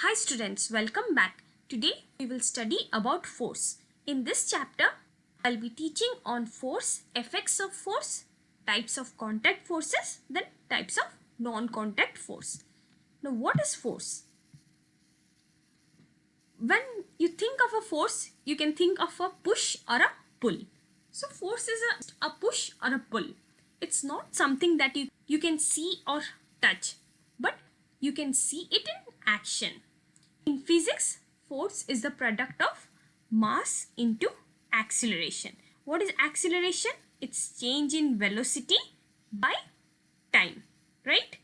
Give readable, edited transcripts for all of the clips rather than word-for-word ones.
Hi students, welcome back. Today we will study about force. In this chapter, I'll be teaching on force, effects of force, types of contact forces, then types of non-contact force. Now what is force? When you think of a force, you can think of a push or a pull. So force is a push or a pull. It's not something that you can see or touch, but you can see it in action. In physics, force is the product of mass into acceleration. What is acceleration? It's change in velocity by time, right?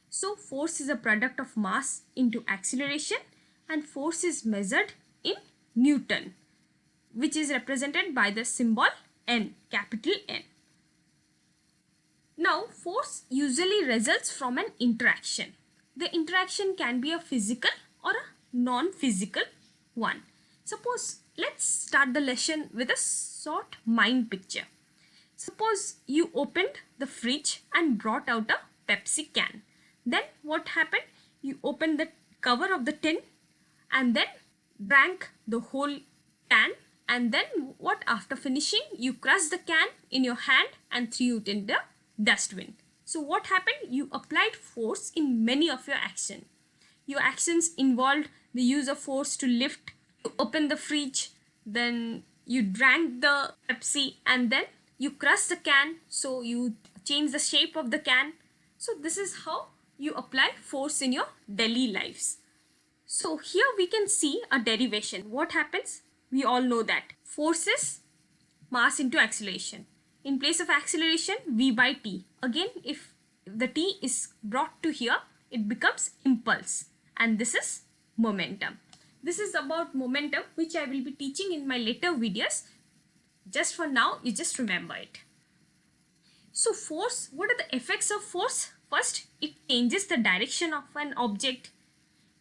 So force is a product of mass into acceleration, and force is measured in Newton, which is represented by the symbol N, capital N. Now, force usually results from an interaction. The interaction can be a physical or a non-physical one. Suppose, let's start the lesson with a short mind picture. Suppose you opened the fridge and brought out a Pepsi can. Then what happened? You opened the cover of the tin and then drank the whole can, and then what, after finishing, you crushed the can in your hand and threw it in the dustbin. So what happened? You applied force in many of your actions. Your actions involved the use of force to lift, to open the fridge, then you drank the Pepsi, and then you crushed the can, so you change the shape of the can. So this is how you apply force in your daily lives. So here we can see a derivation. What happens? We all know that force is mass into acceleration. In place of acceleration, v by t. Again, if the t is brought to here, it becomes impulse, and this is momentum. This is about momentum, which I will be teaching in my later videos. Just for now, you just remember it. So force, what are the effects of force? First, it changes the direction of an object.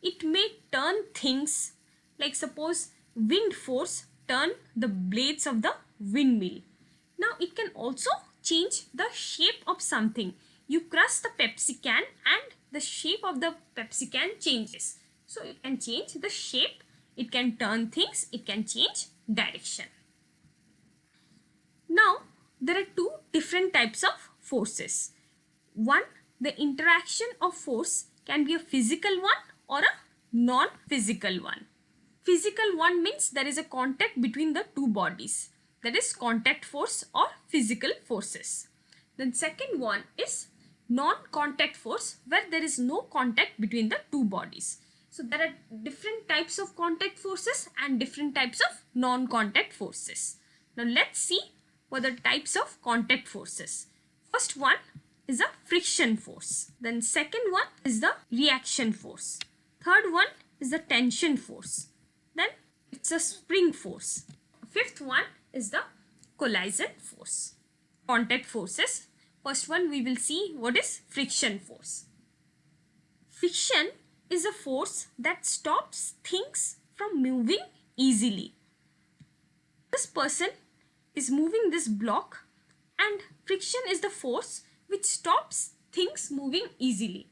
It may turn things, like suppose wind force turn the blades of the windmill. Now it can also change the shape of something. You crush the Pepsi can and the shape of the Pepsi can changes. So it can change the shape, it can turn things, it can change direction. Now there are two different types of forces. One, the interaction of force can be a physical one or a non-physical one. Physical one means there is a contact between the two bodies. That is contact force or physical forces. Then second one is non-contact force, where there is no contact between the two bodies. So there are different types of contact forces and different types of non-contact forces. Now let's see what are the types of contact forces. First one is a friction force. Then second one is the reaction force. Third one is the tension force. Then it's a spring force. Fifth one is the collision force. Contact forces. First one, we will see what is friction force. Friction is a force that stops things from moving easily. This person is moving this block, and friction is the force which stops things moving easily.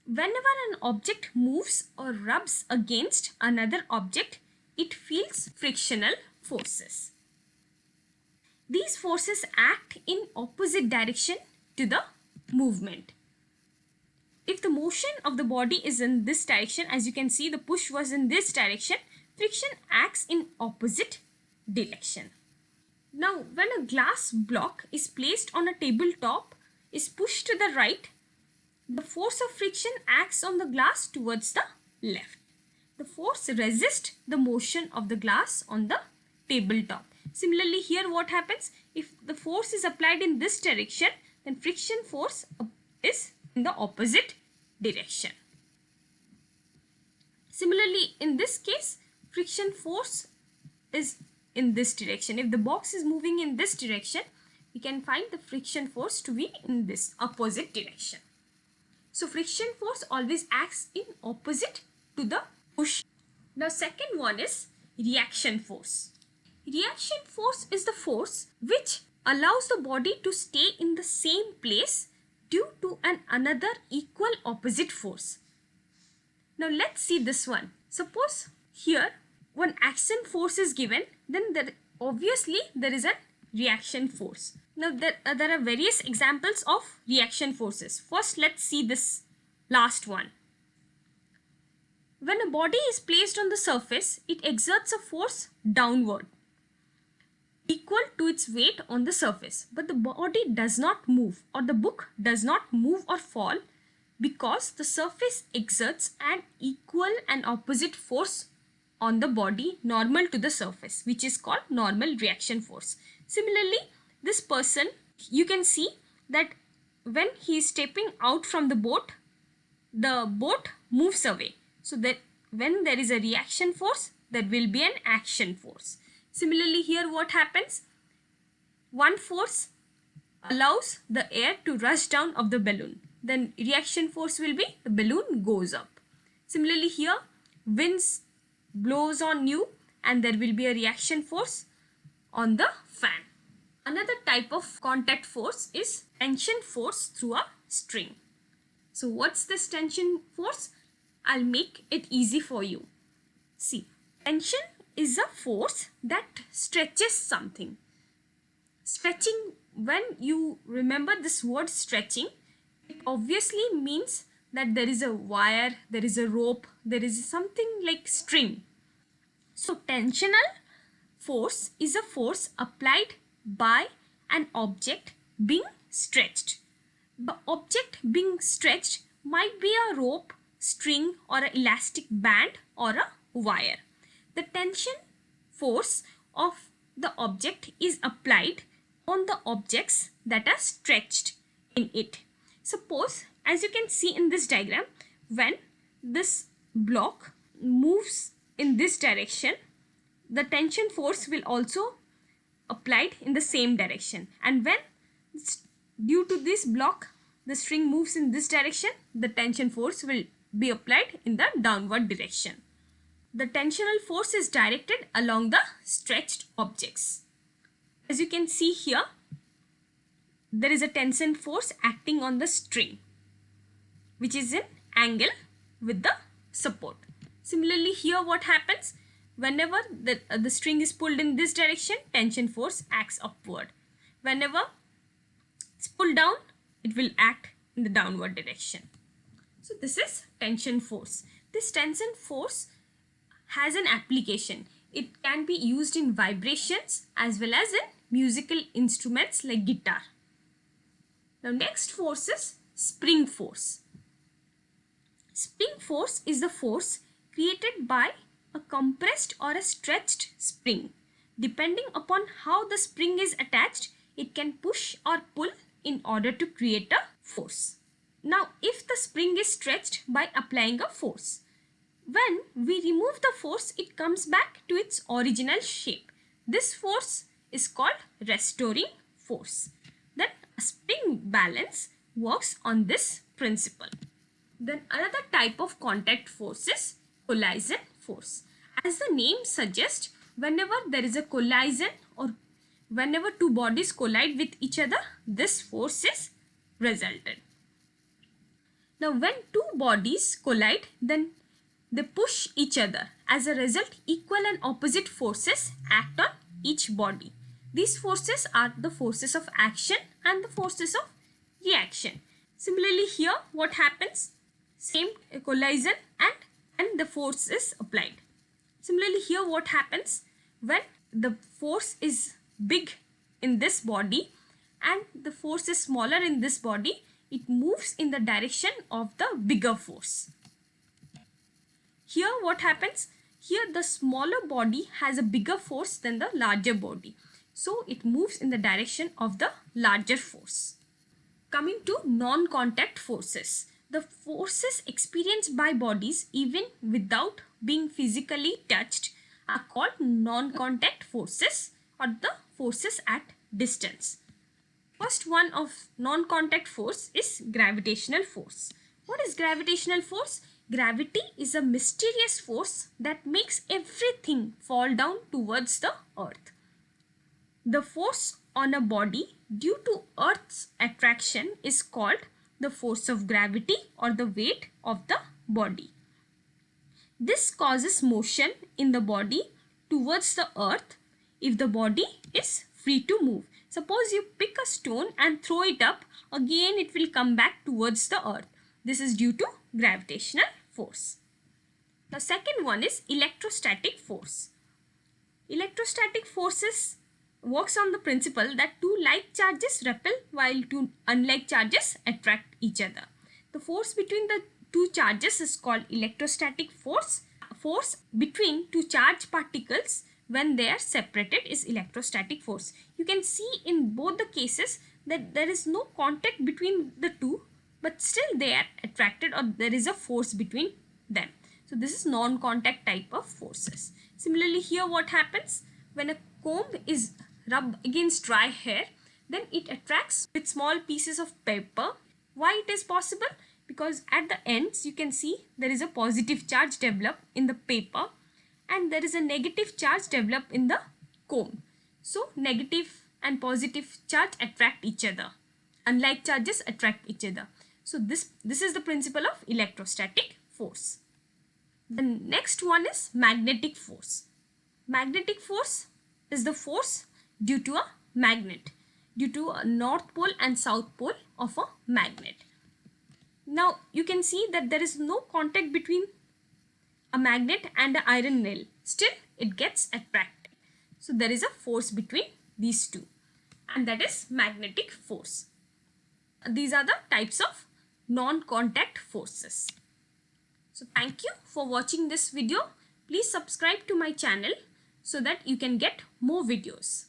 Whenever an object moves or rubs against another object, it feels frictional forces. These forces act in opposite direction to the movement. If the motion of the body is in this direction, as you can see, the push was in this direction, friction acts in opposite direction. Now, when a glass block is placed on a tabletop, is pushed to the right, the force of friction acts on the glass towards the left. The force resists the motion of the glass on the tabletop. Similarly, here what happens? If the force is applied in this direction, then friction force is in the opposite direction. Similarly, in this case, friction force is in this direction. If the box is moving in this direction, we can find the friction force to be in this opposite direction. So friction force always acts in opposite to the push. Now second one is reaction force. Reaction force is the force which allows the body to stay in the same place due to another equal opposite force. Now let's see this one. Suppose here one action force is given, then obviously there is a reaction force. Now there are various examples of reaction forces. First, let's see this last one. When a body is placed on the surface, it exerts a force downward equal to its weight on the surface, but the body does not move, or the book does not move or fall, because the surface exerts an equal and opposite force on the body normal to the surface, which is called normal reaction force. Similarly, this person, you can see that when he is stepping out from the boat moves away. So that when there is a reaction force, there will be an action force. Similarly, here what happens? One force allows the air to rush down of the balloon. Then reaction force will be the balloon goes up. Similarly, here winds blows on you and there will be a reaction force on the fan. Another type of contact force is tension force through a string. So what's this tension force? I'll make it easy for you. See, tension is a force that stretches something. Stretching, when you remember this word stretching, it obviously means that there is a wire, there is a rope, there is something like string. So tensional force is a force applied by an object being stretched. The object being stretched might be a rope, string, or an elastic band, or a wire. The tension force of the object is applied on the objects that are stretched in it. Suppose, as you can see in this diagram, when this block moves in this direction, the tension force will also applied in the same direction, and when due to this block the string moves in this direction, the tension force will be applied in the downward direction. The tensional force is directed along the stretched objects. As you can see here, there is a tension force acting on the string, which is in angle with the support. Similarly, here what happens? Whenever the string is pulled in this direction, tension force acts upward. Whenever it's pulled down, it will act in the downward direction. So this is tension force. This tension force has an application. It can be used in vibrations as well as in musical instruments like guitar. Now next force is spring force. Spring force is the force created by a compressed or a stretched spring. Depending upon how the spring is attached, it can push or pull in order to create a force. Now, if the spring is stretched by applying a force, when we remove the force, it comes back to its original shape. This force is called restoring force. Then a spring balance works on this principle. Then another type of contact force is collision force. As the name suggests, whenever there is a collision or whenever two bodies collide with each other, this force is resulted. Now when two bodies collide, then they push each other. As a result, equal and opposite forces act on each body. These forces are the forces of action and the forces of reaction. Similarly, here what happens? Same collision and the force is applied. Similarly, here what happens? When the force is big in this body and the force is smaller in this body, it moves in the direction of the bigger force. Here what happens? Here the smaller body has a bigger force than the larger body. So it moves in the direction of the larger force. Coming to non-contact forces. The forces experienced by bodies even without being physically touched are called non-contact forces or the forces at distance. First one of non-contact force is gravitational force. What is gravitational force? Gravity is a mysterious force that makes everything fall down towards the earth. The force on a body due to Earth's attraction is called the force of gravity or the weight of the body. This causes motion in the body towards the earth if the body is free to move. Suppose you pick a stone and throw it up, again it will come back towards the earth. This is due to gravitational force. The second one is electrostatic force. Electrostatic forces works on the principle that two like charges repel while two unlike charges attract each other. The force between the two charges is called electrostatic force. Force between two charged particles when they are separated is electrostatic force. You can see in both the cases that there is no contact between the two, but still they are attracted, or there is a force between them. So this is non-contact type of forces. Similarly, here what happens when a comb is rubbed against dry hair, then it attracts with small pieces of paper. Why it is possible? Because at the ends you can see there is a positive charge developed in the paper and there is a negative charge developed in the comb. So negative and positive charge attract each other. Unlike charges attract each other. So this is the principle of electrostatic force. The next one is magnetic force. Magnetic force is the force due to a magnet, due to a north pole and south pole of a magnet. Now you can see that there is no contact between a magnet and an iron nail. Still it gets attracted. So there is a force between these two, and that is magnetic force. These are the types of non-contact forces. So thank you for watching this video. Please subscribe to my channel so that you can get more videos.